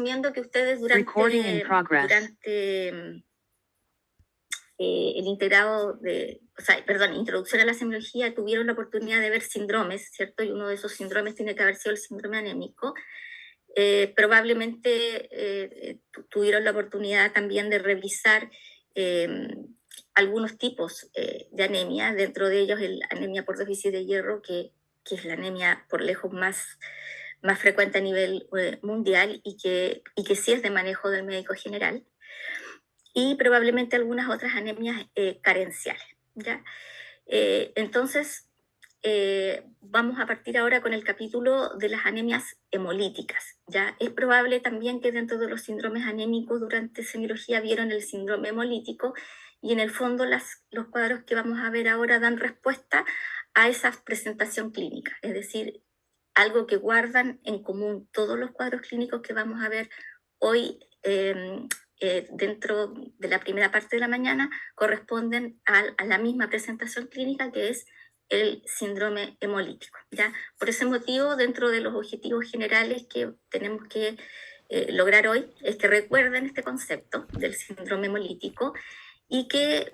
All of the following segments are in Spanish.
Recomiendo que ustedes durante el integrado introducción a la semiología, tuvieron la oportunidad de ver síndromes, ¿cierto? Y uno de esos síndromes tiene que haber sido el síndrome anémico. Probablemente tuvieron la oportunidad también de revisar algunos tipos de anemia, dentro de ellos la anemia por déficit de hierro, que es la anemia por lejos más frecuente a nivel mundial y que sí es de manejo del médico general, y probablemente algunas otras anemias carenciales, ¿ya? Entonces, vamos a partir ahora con el capítulo de las anemias hemolíticas, ¿ya? Es probable también que dentro de los síndromes anémicos durante semiología vieron el síndrome hemolítico, y en el fondo los cuadros que vamos a ver ahora dan respuesta a esa presentación clínica, es decir, algo que guardan en común todos los cuadros clínicos que vamos a ver hoy dentro de la primera parte de la mañana, corresponden a la misma presentación clínica, que es el síndrome hemolítico, ¿ya? Por ese motivo, dentro de los objetivos generales que tenemos que lograr hoy, es que recuerden este concepto del síndrome hemolítico y que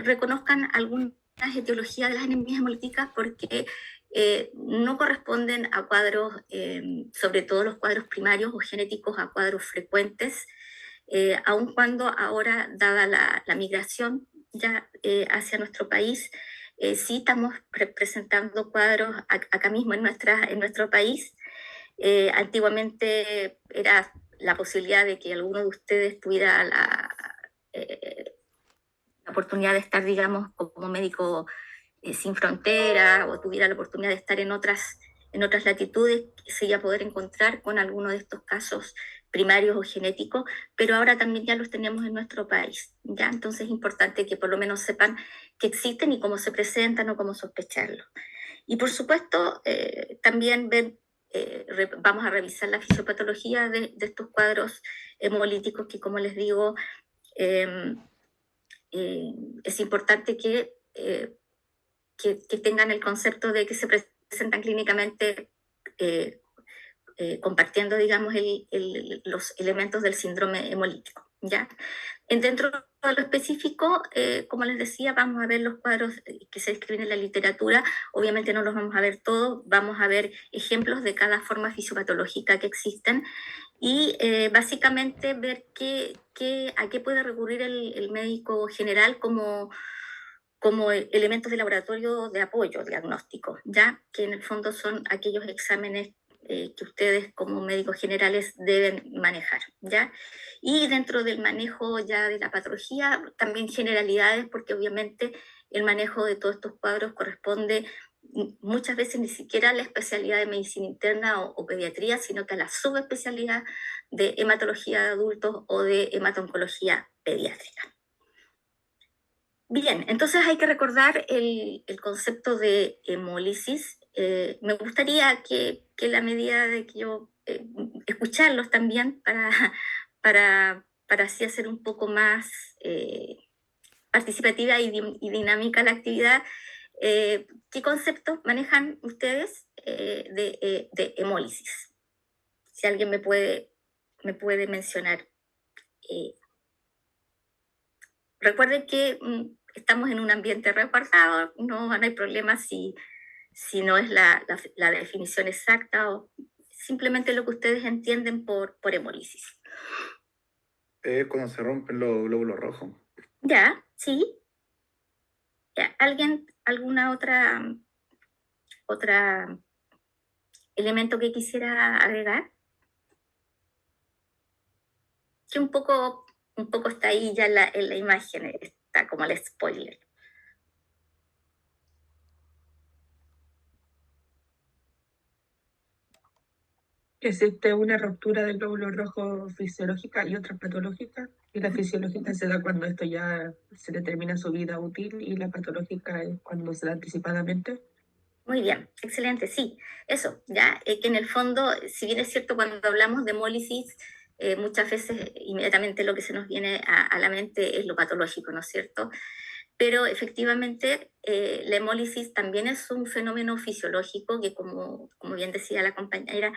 reconozcan algunas etiologías de las anemias hemolíticas, porque no corresponden a cuadros, sobre todo los cuadros primarios o genéticos, a cuadros frecuentes, aun cuando ahora, dada la migración ya hacia nuestro país, sí estamos presentando cuadros acá mismo en nuestro país. Antiguamente era la posibilidad de que alguno de ustedes tuviera la oportunidad de estar, digamos, como médico sin frontera, o tuviera la oportunidad de estar en otras latitudes, se iba a poder encontrar con alguno de estos casos primarios o genéticos, pero ahora también ya los tenemos en nuestro país, ¿ya? Entonces es importante que por lo menos sepan que existen y cómo se presentan o cómo sospecharlos. Y por supuesto, también vamos a revisar la fisiopatología de estos cuadros hemolíticos, que, como les digo, es importante que tengan el concepto de que se presentan clínicamente compartiendo, digamos, los elementos del síndrome hemolítico, ¿ya? Dentro de lo específico, como les decía, vamos a ver los cuadros que se describen en la literatura. Obviamente no los vamos a ver todos, vamos a ver ejemplos de cada forma fisiopatológica que existen, y básicamente ver a qué puede recurrir el médico general como elementos de laboratorio de apoyo diagnóstico, ya que en el fondo son aquellos exámenes que ustedes como médicos generales deben manejar, ¿ya? Y dentro del manejo ya de la patología, también generalidades, porque obviamente el manejo de todos estos cuadros corresponde muchas veces ni siquiera a la especialidad de medicina interna o pediatría, sino que a la subespecialidad de hematología de adultos o de hematoncología pediátrica. Bien, entonces hay que recordar el concepto de hemólisis. Me gustaría que la medida de que yo escucharlos también para así hacer un poco más participativa y dinámica la actividad. ¿Qué conceptos manejan ustedes de hemólisis? Si alguien me puede mencionar. Recuerden que estamos en un ambiente resguardado, no hay problema si no es la definición exacta, o simplemente lo que ustedes entienden por hemólisis. Cuando se rompen los glóbulos rojos. Ya, sí. Ya. ¿Alguna otra elemento que quisiera agregar? Que un poco está ahí ya en la imagen, está como el spoiler. Existe una ruptura del glóbulo rojo fisiológica y otra patológica, y la fisiológica se da cuando esto ya se determina su vida útil, y la patológica es cuando se da anticipadamente. Muy bien, excelente, sí, eso, ya, que en el fondo, si bien es cierto, cuando hablamos de hemólisis, muchas veces inmediatamente lo que se nos viene a la mente es lo patológico, ¿no es cierto? Pero efectivamente la hemólisis también es un fenómeno fisiológico que, como bien decía la compañera,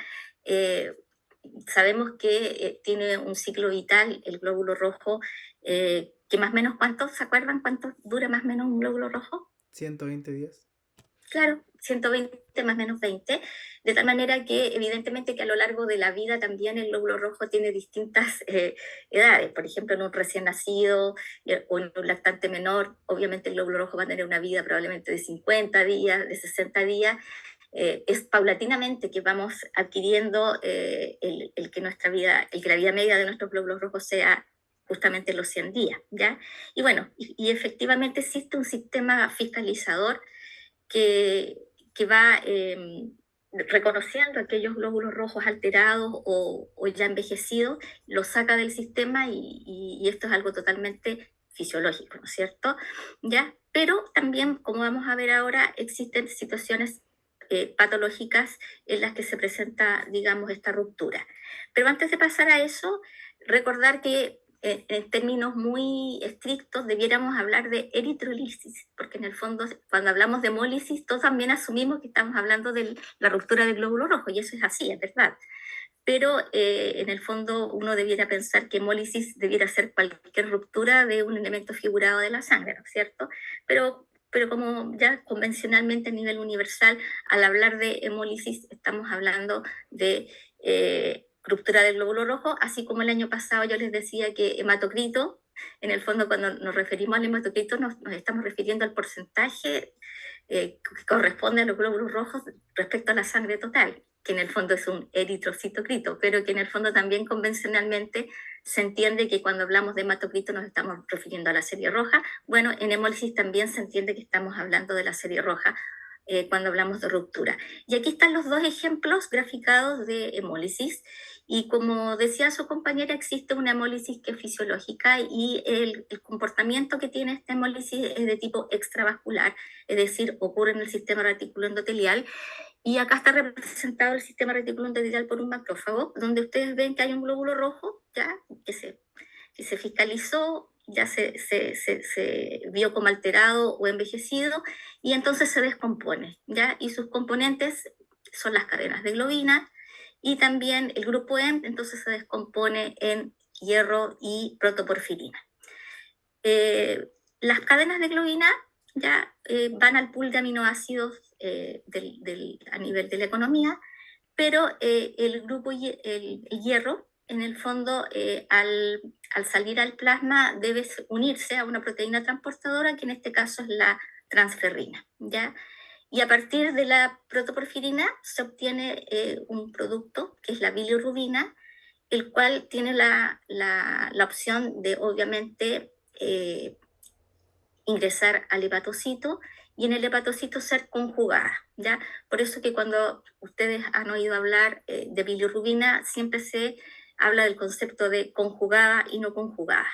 sabemos que tiene un ciclo vital, el glóbulo rojo, que más o menos, ¿se acuerdan cuánto dura más o menos un glóbulo rojo? 120 días. Claro, 120 más o menos 20, de tal manera que evidentemente que a lo largo de la vida también el glóbulo rojo tiene distintas edades. Por ejemplo, en un recién nacido o en un lactante menor, obviamente el glóbulo rojo va a tener una vida probablemente de 50 días, de 60 días. Es paulatinamente que vamos adquiriendo el que la vida media de nuestros glóbulos rojos sea justamente los 100 días, ¿ya? Y bueno, y efectivamente existe un sistema fiscalizador que, que va reconociendo aquellos glóbulos rojos alterados o ya envejecidos, los saca del sistema y esto es algo totalmente fisiológico, ¿no es cierto? ¿Ya? Pero también, como vamos a ver ahora, existen situaciones patológicas en las que se presenta, digamos, esta ruptura. Pero antes de pasar a eso, recordar que en términos muy estrictos debiéramos hablar de eritrolisis, porque en el fondo cuando hablamos de hemólisis todos también asumimos que estamos hablando de la ruptura del glóbulo rojo, y eso es así, es verdad. Pero en el fondo uno debiera pensar que hemólisis debiera ser cualquier ruptura de un elemento figurado de la sangre, ¿no es cierto? Pero como ya convencionalmente a nivel universal, al hablar de hemólisis estamos hablando de ruptura del glóbulo rojo, así como el año pasado yo les decía que hematocrito, en el fondo cuando nos referimos al hematocrito nos estamos refiriendo al porcentaje que corresponde a los glóbulos rojos respecto a la sangre total, que en el fondo es un eritrocitocrito, pero que en el fondo también convencionalmente se entiende que cuando hablamos de hematocrito nos estamos refiriendo a la serie roja. Bueno, en hemólisis también se entiende que estamos hablando de la serie roja cuando hablamos de ruptura. Y aquí están los dos ejemplos graficados de hemólisis. Y como decía su compañera, existe una hemólisis que es fisiológica y el comportamiento que tiene esta hemólisis es de tipo extravascular, es decir, ocurre en el sistema reticulo endotelial. Y acá está representado el sistema reticulo endotelial por un macrófago, donde ustedes ven que hay un glóbulo rojo, ya, que se fiscalizó, ya se vio como alterado o envejecido, y entonces se descompone, ¿ya? Y sus componentes son las cadenas de globina, y también el grupo M, entonces se descompone en hierro y protoporfirina. Las cadenas de globina ya van al pool de aminoácidos a nivel de la economía, pero el grupo el hierro, en el fondo, al salir al plasma, debe unirse a una proteína transportadora, que en este caso es la transferrina, ¿ya? Y a partir de la protoporfirina se obtiene un producto, que es la bilirrubina, el cual tiene la opción de, obviamente, ingresar al hepatocito y en el hepatocito ser conjugada, ¿ya? Por eso que cuando ustedes han oído hablar de bilirrubina, siempre se habla del concepto de conjugada y no conjugada.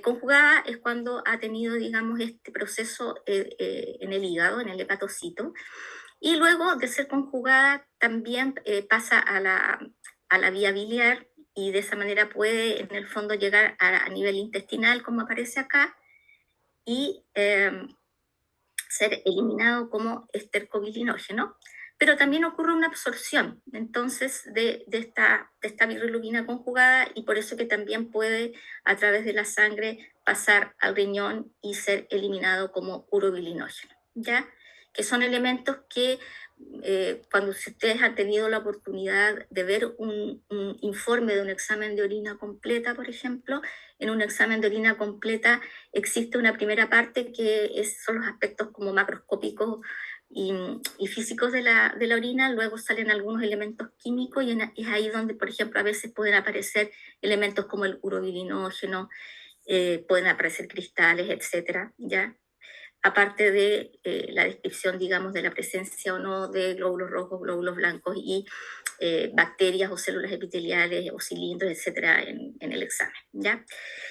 Conjugada es cuando ha tenido, digamos, este proceso en el hígado, en el hepatocito, y luego de ser conjugada también pasa a la vía biliar y de esa manera puede en el fondo llegar a nivel intestinal, como aparece acá, y ser eliminado como estercobilinógeno, pero también ocurre una absorción entonces de esta bilirrubina conjugada, y por eso que también puede a través de la sangre pasar al riñón y ser eliminado como urobilinógeno, ¿ya? Que son elementos que cuando ustedes han tenido la oportunidad de ver un informe de un examen de orina completa, por ejemplo, en un examen de orina completa existe una primera parte que son los aspectos como macroscópicos y físicos de la orina, luego salen algunos elementos químicos y es ahí donde, por ejemplo, a veces pueden aparecer elementos como el urobilinógeno, pueden aparecer cristales, etcétera, ¿ya? Aparte de la descripción, digamos, de la presencia o no de glóbulos rojos, glóbulos blancos y bacterias o células epiteliales o cilindros, etcétera, en el examen, ¿ya?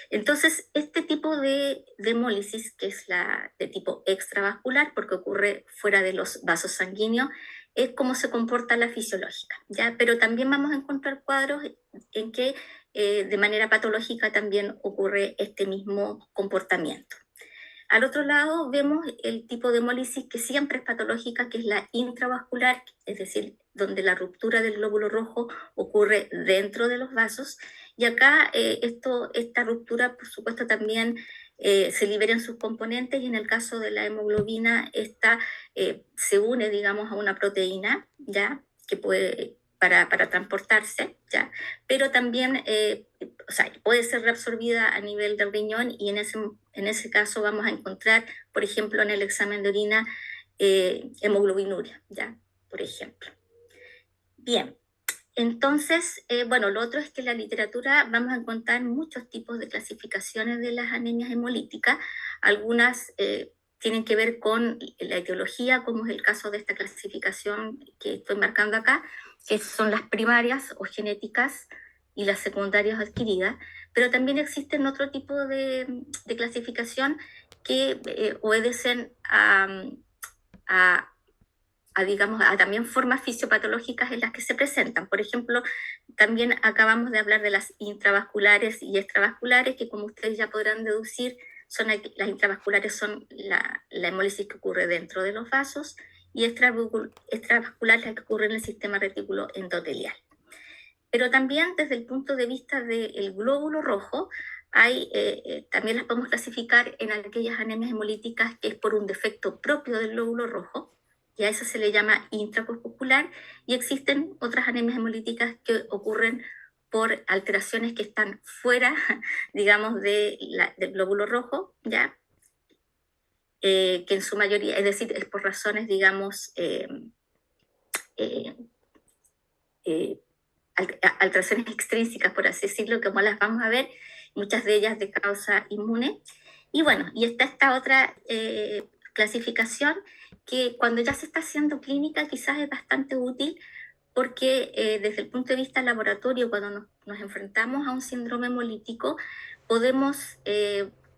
Entonces, este tipo de hemólisis, que es la de tipo extravascular, porque ocurre fuera de los vasos sanguíneos, es cómo se comporta la fisiológica, ¿ya? Pero también vamos a encontrar cuadros en que de manera patológica también ocurre este mismo comportamiento. Al otro lado vemos el tipo de hemólisis que siempre es patológica, que es la intravascular, es decir, donde la ruptura del glóbulo rojo ocurre dentro de los vasos. Y acá esta ruptura, por supuesto, también se liberan sus componentes, y en el caso de la hemoglobina, esta se une, digamos, a una proteína, ¿ya? Que puede, para transportarse, ¿ya? Pero también o sea, puede ser reabsorbida a nivel del riñón, y en ese caso vamos a encontrar, por ejemplo, en el examen de orina, hemoglobinuria, ¿ya? Por ejemplo. Bien, entonces, bueno, lo otro es que en la literatura vamos a encontrar muchos tipos de clasificaciones de las anemias hemolíticas. Algunas tienen que ver con la etiología, como es el caso de esta clasificación que estoy marcando acá, que son las primarias o genéticas y las secundarias adquiridas, pero también existen otro tipo de clasificación que obedecen digamos, a también formas fisiopatológicas en las que se presentan. Por ejemplo, también acabamos de hablar de las intravasculares y extravasculares, que como ustedes ya podrán deducir, las intravasculares son la hemólisis que ocurre dentro de los vasos, y extravascular la que ocurre en el sistema retículo endotelial. Pero también desde el punto de vista del glóbulo rojo, también las podemos clasificar en aquellas anemias hemolíticas que es por un defecto propio del glóbulo rojo, y a eso se le llama intracorpuscular, y existen otras anemias hemolíticas que ocurren por alteraciones que están fuera, digamos, del glóbulo rojo, ¿ya? Que en su mayoría, es decir, es por razones, digamos, alteraciones extrínsecas, por así decirlo, como las vamos a ver, muchas de ellas de causa inmune. Y bueno, y está esta otra clasificación que cuando ya se está haciendo clínica quizás es bastante útil, porque desde el punto de vista laboratorio, cuando nos enfrentamos a un síndrome hemolítico, podemos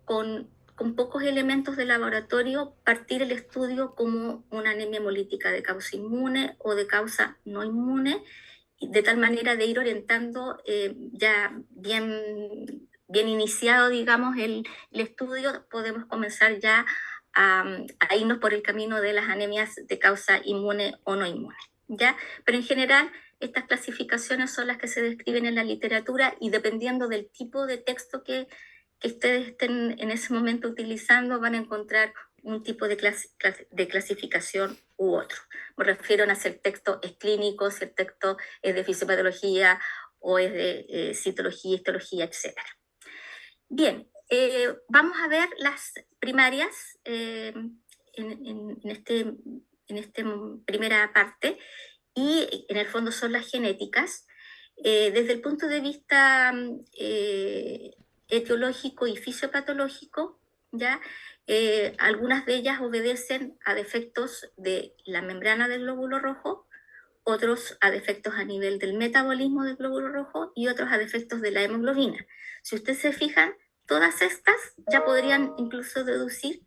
con pocos elementos de laboratorio partir el estudio como una anemia hemolítica de causa inmune o de causa no inmune, de tal manera de ir orientando ya bien iniciado, digamos, el estudio, podemos comenzar ya a irnos por el camino de las anemias de causa inmune o no inmune, ¿ya? Pero en general, estas clasificaciones son las que se describen en la literatura, y dependiendo del tipo de texto que ustedes estén en ese momento utilizando, van a encontrar un tipo de clasificación u otro. Me refiero a si el texto es clínico, si el texto es de fisiopatología o es de citología, histología, etc. Bien, vamos a ver las primarias en esta primera parte, y en el fondo son las genéticas. Desde el punto de vista etiológico y fisiopatológico, ¿ya? Algunas de ellas obedecen a defectos de la membrana del glóbulo rojo, otros a defectos a nivel del metabolismo del glóbulo rojo, y otros a defectos de la hemoglobina. Si ustedes se fijan, todas estas ya podrían incluso deducir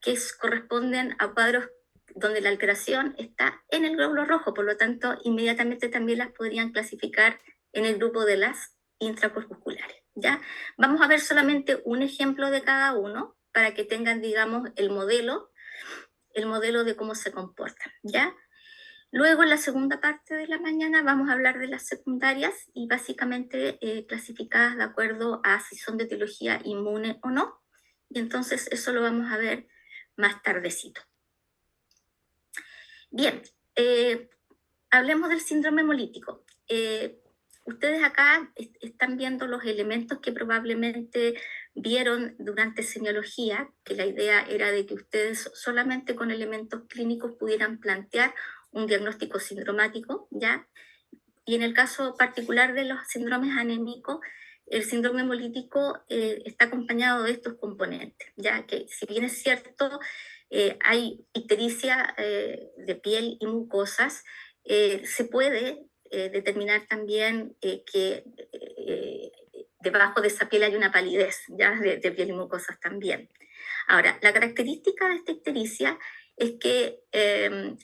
que corresponden a cuadros donde la alteración está en el glóbulo rojo, por lo tanto, inmediatamente también las podrían clasificar en el grupo de las intracorpusculares, ¿ya? Vamos a ver solamente un ejemplo de cada uno para que tengan, digamos, el modelo de cómo se comportan, ¿ya? Luego, en la segunda parte de la mañana, vamos a hablar de las secundarias, y básicamente clasificadas de acuerdo a si son de etiología inmune o no, y entonces eso lo vamos a ver más tardecito. Bien, hablemos del síndrome hemolítico. Ustedes acá están viendo los elementos que probablemente vieron durante semiología, que la idea era de que ustedes solamente con elementos clínicos pudieran plantear un diagnóstico sindromático, ¿ya? Y en el caso particular de los síndromes anémicos, el síndrome hemolítico está acompañado de estos componentes, ya que si bien es cierto, hay ictericia de piel y mucosas, se puede determinar también que debajo de esa piel hay una palidez, ya de piel y mucosas también. Ahora, la característica de esta ictericia es que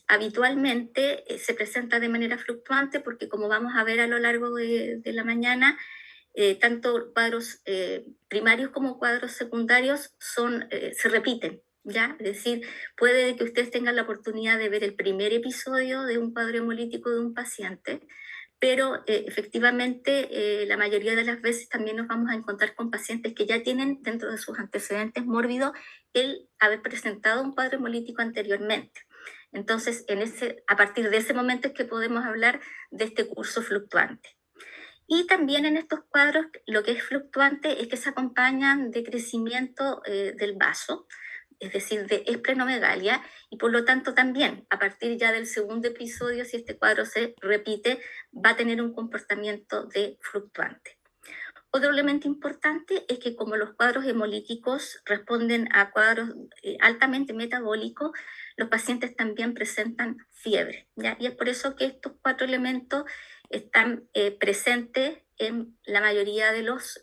habitualmente se presenta de manera fluctuante, porque como vamos a ver a lo largo de la mañana, tanto cuadros primarios como cuadros secundarios se repiten, ¿ya? Es decir, puede que ustedes tengan la oportunidad de ver el primer episodio de un cuadro hemolítico de un paciente, pero efectivamente la mayoría de las veces también nos vamos a encontrar con pacientes que ya tienen dentro de sus antecedentes mórbidos el haber presentado un cuadro hemolítico anteriormente. Entonces, a partir de ese momento es que podemos hablar de este curso fluctuante. Y también en estos cuadros lo que es fluctuante es que se acompañan de crecimiento del vaso, es decir, de esplenomegalia, y por lo tanto también a partir ya del segundo episodio, si este cuadro se repite, va a tener un comportamiento de fluctuante. Otro elemento importante es que como los cuadros hemolíticos responden a cuadros altamente metabólicos, los pacientes también presentan fiebre, ¿ya? Y es por eso que estos 4 elementos están presentes en la mayoría de los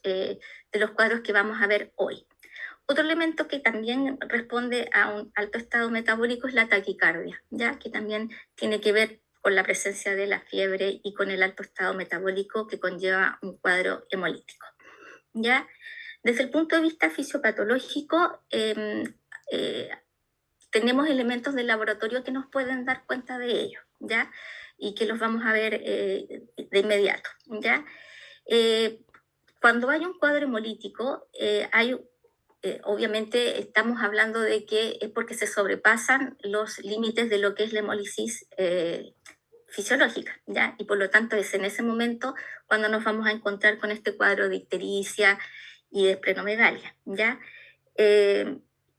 cuadros que vamos a ver hoy. Otro elemento que también responde a un alto estado metabólico es la taquicardia, ¿ya? Que también tiene que ver con la presencia de la fiebre y con el alto estado metabólico que conlleva un cuadro hemolítico, ¿ya? Desde el punto de vista fisiopatológico, tenemos elementos del laboratorio que nos pueden dar cuenta de ello, ¿ya? Y que los vamos a ver de inmediato, ¿ya? Cuando hay un cuadro hemolítico, obviamente estamos hablando de que es porque se sobrepasan los límites de lo que es la hemólisis fisiológica, ¿ya? Y por lo tanto es en ese momento cuando nos vamos a encontrar con este cuadro de ictericia y de esplenomegalia, ¿ya?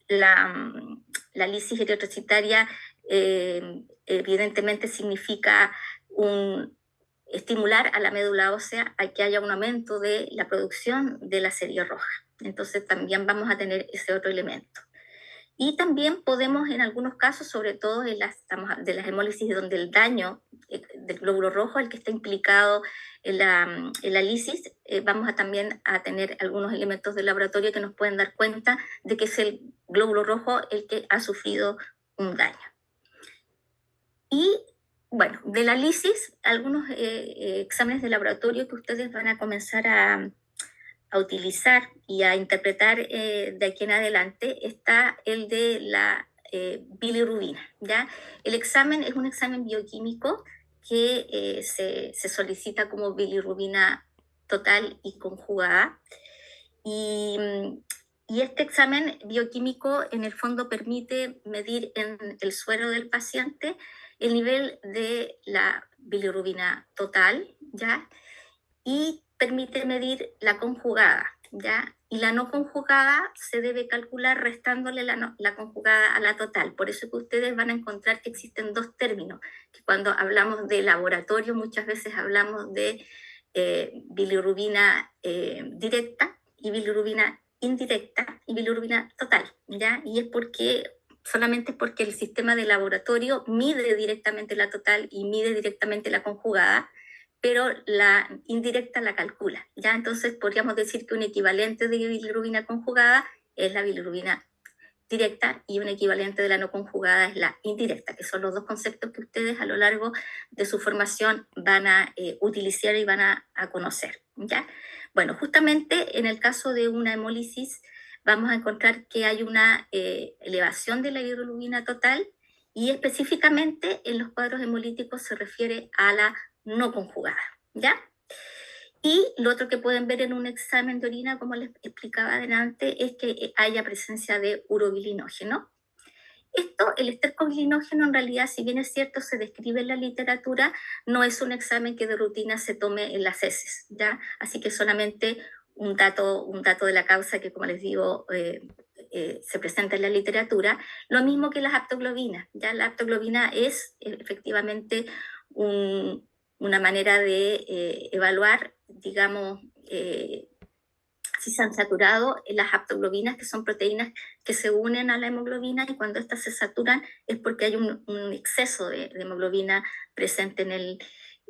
La lisis eritrocitaria evidentemente significa estimular a la médula ósea a que haya un aumento de la producción de la serie roja. Entonces también vamos a tener ese otro elemento. Y también podemos en algunos casos, sobre todo de las hemólisis donde el daño del glóbulo rojo, el que está implicado en la lisis, vamos también a tener algunos elementos del laboratorio que nos pueden dar cuenta de que es el glóbulo rojo el que ha sufrido un daño. Y bueno, de la lisis, algunos exámenes de laboratorio que ustedes van a comenzar a utilizar y a interpretar de aquí en adelante está el de la bilirrubina, ¿ya? El examen es un examen bioquímico que se solicita como bilirrubina total y conjugada. Y este examen bioquímico en el fondo permite medir en el suero del paciente el nivel de la bilirrubina total, ¿ya? Y permite medir la conjugada, ¿ya? Y la no conjugada se debe calcular restándole la conjugada a la total. Por eso que ustedes van a encontrar que existen 2 términos, que cuando hablamos de laboratorio muchas veces hablamos de bilirrubina directa y bilirrubina indirecta y bilirrubina total, ¿ya? Y es solamente porque el sistema de laboratorio mide directamente la total y mide directamente la conjugada, pero la indirecta la calcula, ¿ya? Entonces podríamos decir que un equivalente de bilirrubina conjugada es la bilirrubina directa y un equivalente de la no conjugada es la indirecta, que son los 2 conceptos que ustedes a lo largo de su formación van a utilizar y van a conocer, ¿ya? Bueno, justamente en el caso de una hemólisis vamos a encontrar que hay una elevación de la bilirrubina total y específicamente en los cuadros hemolíticos se refiere a la no conjugada, ¿ya? Y lo otro que pueden ver en un examen de orina, como les explicaba adelante, es que haya presencia de urobilinógeno. El estercobilinógeno en realidad, si bien es cierto, se describe en la literatura, no es un examen que de rutina se tome en las heces, ¿ya? Así que solamente un dato de la causa que, como les digo, se presenta en la literatura. Lo mismo que las aptoglobinas, ¿ya? La aptoglobina es efectivamente una manera de evaluar, digamos, si se han saturado las aptoglobinas, que son proteínas que se unen a la hemoglobina, y cuando estas se saturan es porque hay un exceso de hemoglobina presente en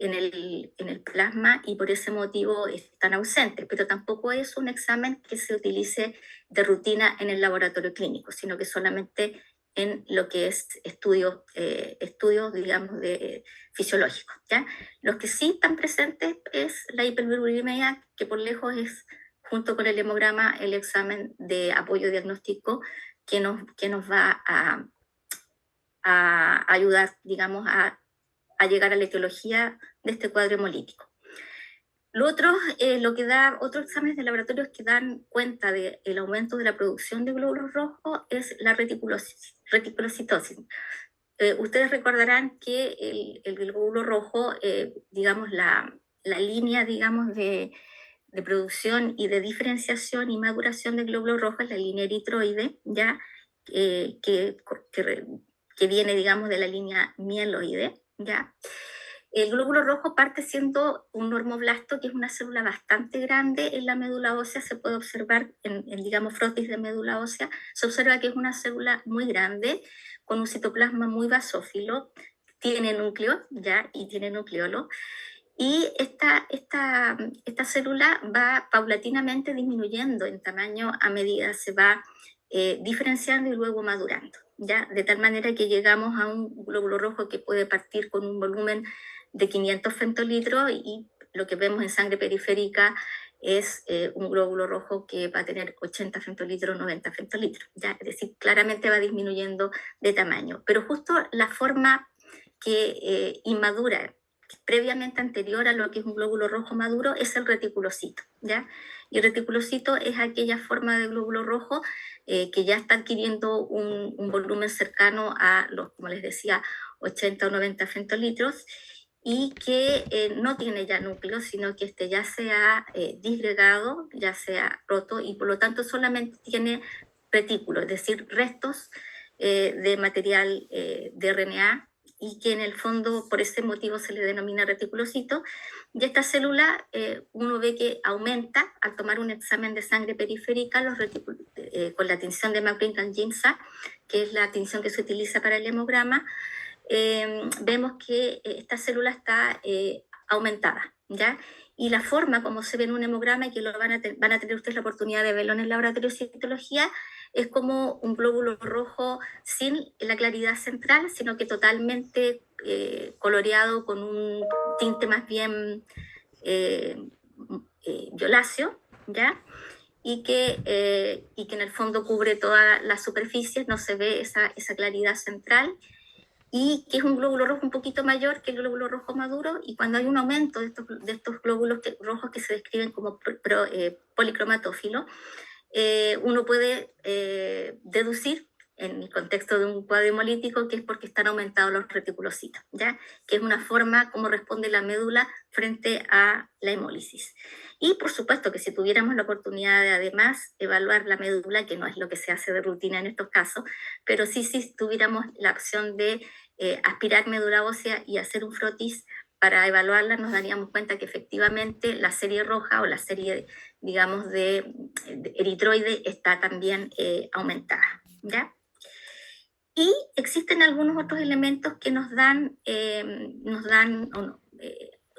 el plasma y por ese motivo están ausentes, pero tampoco es un examen que se utilice de rutina en el laboratorio clínico, sino que solamente en lo que es estudios, digamos, fisiológicos, ¿ya? Los que sí están presentes es la hiperbilirubinemia, que por lejos es, junto con el hemograma, el examen de apoyo diagnóstico que nos va a ayudar, digamos, a llegar a la etiología de este cuadro hemolítico. Lo otro, lo que da otros exámenes de laboratorio que dan cuenta del aumento de la producción de glóbulos rojos es la reticulocitosis. Ustedes recordarán que el glóbulo rojo, digamos, la línea, digamos, de producción y de diferenciación y maduración de glóbulos rojos es la línea eritroide, ya que viene, digamos, de la línea mieloide, ya. El glóbulo rojo parte siendo un normoblasto, que es una célula bastante grande en la médula ósea. Se puede observar en digamos, frotis de médula ósea. Se observa que es una célula muy grande, con un citoplasma muy basófilo, tiene núcleo, ¿ya? Y tiene nucleolo. Y esta célula va paulatinamente disminuyendo en tamaño a medida se va diferenciando y luego madurando, ¿ya? De tal manera que llegamos a un glóbulo rojo que puede partir con un volumen de 500 femtolitros y lo que vemos en sangre periférica es un glóbulo rojo que va a tener 80 femtolitros, 90 femtolitros, ¿ya? Es decir, claramente va disminuyendo de tamaño. Pero justo la forma que inmadura, previamente anterior a lo que es un glóbulo rojo maduro, es el reticulocito, ¿ya? Y el reticulocito es aquella forma de glóbulo rojo que ya está adquiriendo un volumen cercano a los, como les decía, 80 o 90 femtolitros, y que no tiene ya núcleo, sino que ya se ha disgregado, ya se ha roto, y por lo tanto solamente tiene retículo, es decir, restos de material de RNA, y que en el fondo por ese motivo se le denomina reticulocito. Y esta célula uno ve que aumenta al tomar un examen de sangre periférica con la tinción de McBride-Ginza, que es la tinción que se utiliza para el hemograma. Vemos que esta célula está aumentada, ¿ya? Y la forma como se ve en un hemograma, y que van a tener ustedes la oportunidad de verlo en el laboratorio de citología, es como un glóbulo rojo sin la claridad central, sino que totalmente coloreado con un tinte más bien violáceo, ¿ya? Y que en el fondo cubre toda la superficie, no se ve esa claridad central, y que es un glóbulo rojo un poquito mayor que el glóbulo rojo maduro, y cuando hay un aumento de estos glóbulos rojos que se describen como policromatófilos, uno puede deducir en el contexto de un cuadro hemolítico que es porque están aumentados los reticulocitos, ¿ya? Que es una forma como responde la médula frente a la hemólisis. Y por supuesto que si tuviéramos la oportunidad de además evaluar la médula, que no es lo que se hace de rutina en estos casos, pero sí tuviéramos la opción de aspirar médula ósea y hacer un frotis para evaluarla, nos daríamos cuenta que efectivamente la serie roja o la serie, digamos, de eritroide está también aumentada, ¿ya? Y existen algunos otros elementos que nos dan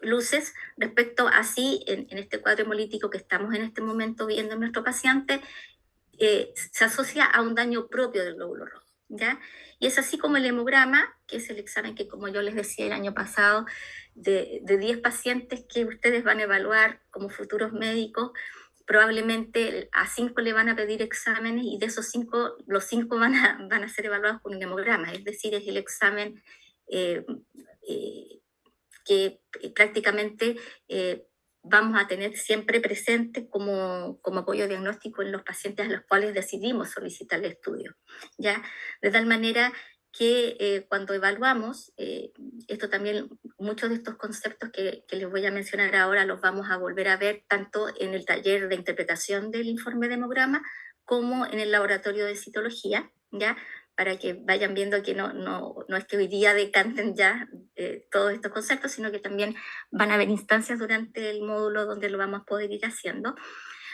luces respecto a si en este cuadro hemolítico que estamos en este momento viendo en nuestro paciente se asocia a un daño propio del glóbulo rojo, ¿ya? Y es así como el hemograma, que es el examen que, como yo les decía el año pasado, de 10 pacientes que ustedes van a evaluar como futuros médicos, probablemente a 5 le van a pedir exámenes, y de esos 5, los 5 van a ser evaluados con un hemograma, es decir, es el examen que prácticamente vamos a tener siempre presente como apoyo diagnóstico en los pacientes a los cuales decidimos solicitar el estudio, ¿ya? De tal manera que cuando evaluamos, esto también, muchos de estos conceptos que les voy a mencionar ahora los vamos a volver a ver tanto en el taller de interpretación del informe de hemograma como en el laboratorio de citología, ¿ya? Para que vayan viendo que no es que hoy día decanten ya todos estos conceptos, sino que también van a haber instancias durante el módulo donde lo vamos a poder ir haciendo.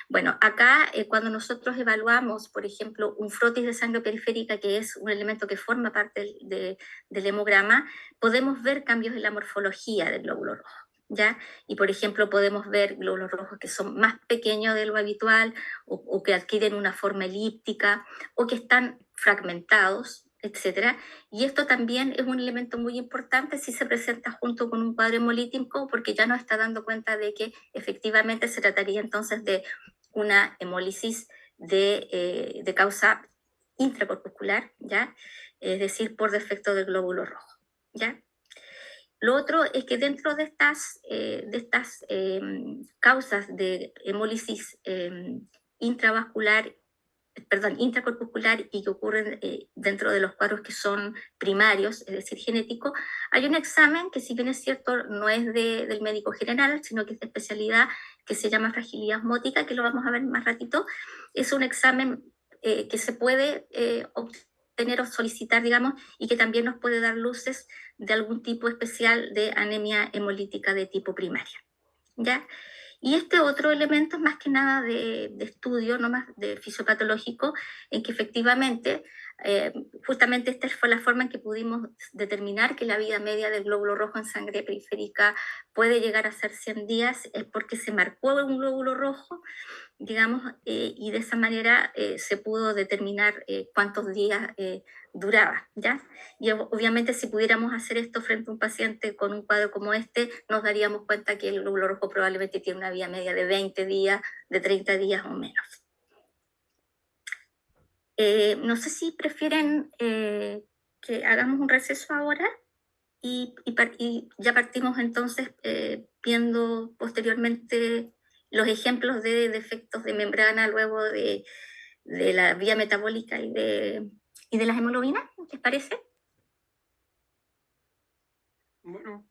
Bueno, acá cuando nosotros evaluamos, por ejemplo, un frotis de sangre periférica, que es un elemento que forma parte del hemograma, podemos ver cambios en la morfología del glóbulo rojo, ¿ya? Y por ejemplo podemos ver glóbulos rojos que son más pequeños de lo habitual, o que adquieren una forma elíptica, o que están fragmentados, etcétera. Y esto también es un elemento muy importante si se presenta junto con un cuadro hemolítico, porque ya nos está dando cuenta de que efectivamente se trataría entonces de una hemólisis de causa intracorpuscular, ¿ya? Es decir, por defecto del glóbulo rojo, ¿ya? Lo otro es que dentro de estas causas de hemólisis intracorpuscular y que ocurren dentro de los cuadros que son primarios, es decir, genéticos, hay un examen que, si bien es cierto, no es del médico general, sino que es de especialidad, que se llama fragilidad osmótica, que lo vamos a ver más ratito. Es un examen que se puede obtener o solicitar, digamos, y que también nos puede dar luces de algún tipo especial de anemia hemolítica de tipo primaria, ¿ya? Y este otro elemento es más que nada de estudio, no más de fisiopatológico, en que efectivamente, justamente esta fue la forma en que pudimos determinar que la vida media del glóbulo rojo en sangre periférica puede llegar a ser 100 días, es porque se marcó un glóbulo rojo, digamos, y de esa manera se pudo determinar cuántos días duraba, ¿ya? Y obviamente si pudiéramos hacer esto frente a un paciente con un cuadro como este, nos daríamos cuenta que el glóbulo rojo probablemente tiene una vida media de 20 días, de 30 días o menos. No sé si prefieren que hagamos un receso ahora y ya partimos entonces viendo posteriormente los ejemplos de defectos de membrana luego de la vía metabólica y de las hemoglobinas, ¿les parece? Bueno,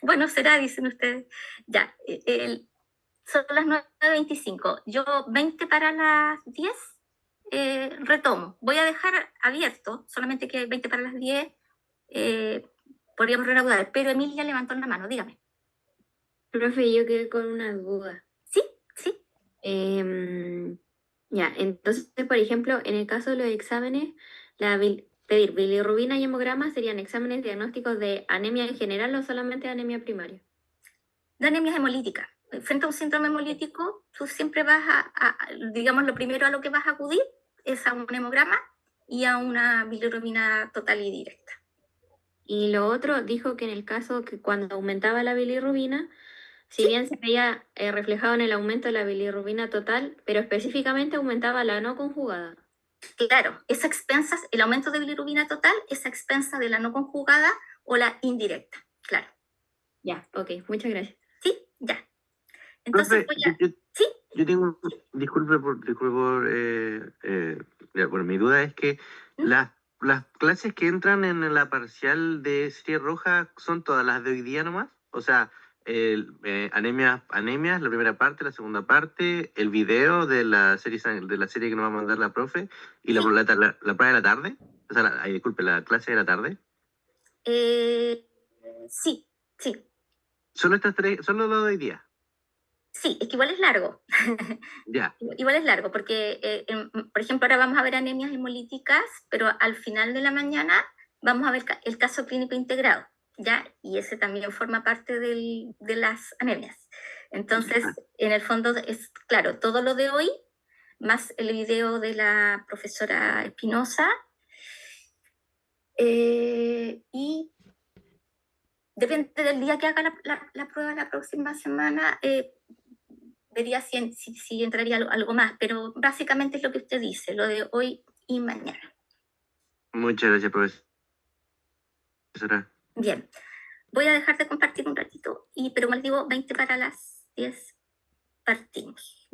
Bueno, será, dicen ustedes. Ya, son las 9:25. Yo 20 para las 10 retomo. Voy a dejar abierto, solamente que 20 para las 10 podríamos reanudar, pero Emilia levantó la mano, dígame. Profe, yo quedé con una duda. ¿Sí? ¿Sí? Ya, entonces, por ejemplo, en el caso de los exámenes, pedir bilirrubina y hemograma serían exámenes diagnósticos de anemia en general o solamente anemia primaria. De anemia hemolítica. Frente a un síndrome hemolítico, tú siempre vas digamos, lo primero a lo que vas a acudir es a un hemograma y a una bilirrubina total y directa. Y lo otro, dijo que en el caso que cuando aumentaba la bilirrubina, si Sí. bien se veía reflejado en el aumento de la bilirrubina total, pero específicamente aumentaba la no conjugada. Claro, esa expensas, el aumento de bilirrubina total es a expensa de la no conjugada o la indirecta, claro. Ya, ok, muchas gracias. Sí, ya. Entonces Profe, voy a... ¿Sí? yo tengo, disculpe bueno, mi duda es que ¿Mm? las clases que entran en la parcial de serie roja son todas las de hoy día nomás, o sea, anemias, la primera parte, la segunda parte, el video de la serie que nos va a mandar la profe y la prueba de la tarde, o sea, disculpe, la clase de la tarde. Sí, sí. Solo estas tres, solo lo de hoy día. Sí, es que igual es largo. Ya. Igual es largo, porque, por ejemplo, ahora vamos a ver anemias hemolíticas, pero al final de la mañana vamos a ver el caso clínico integrado, ¿ya? Y ese también forma parte de las anemias. Entonces, en el fondo es, claro, todo lo de hoy, más el video de la profesora Espinosa, y depende del día que haga la prueba la próxima semana, vería si entraría algo más, pero básicamente es lo que usted dice, lo de hoy y mañana. Muchas gracias, profesora. Bien, voy a dejar de compartir un ratito, pero como les digo, 20 para las 10 partimos.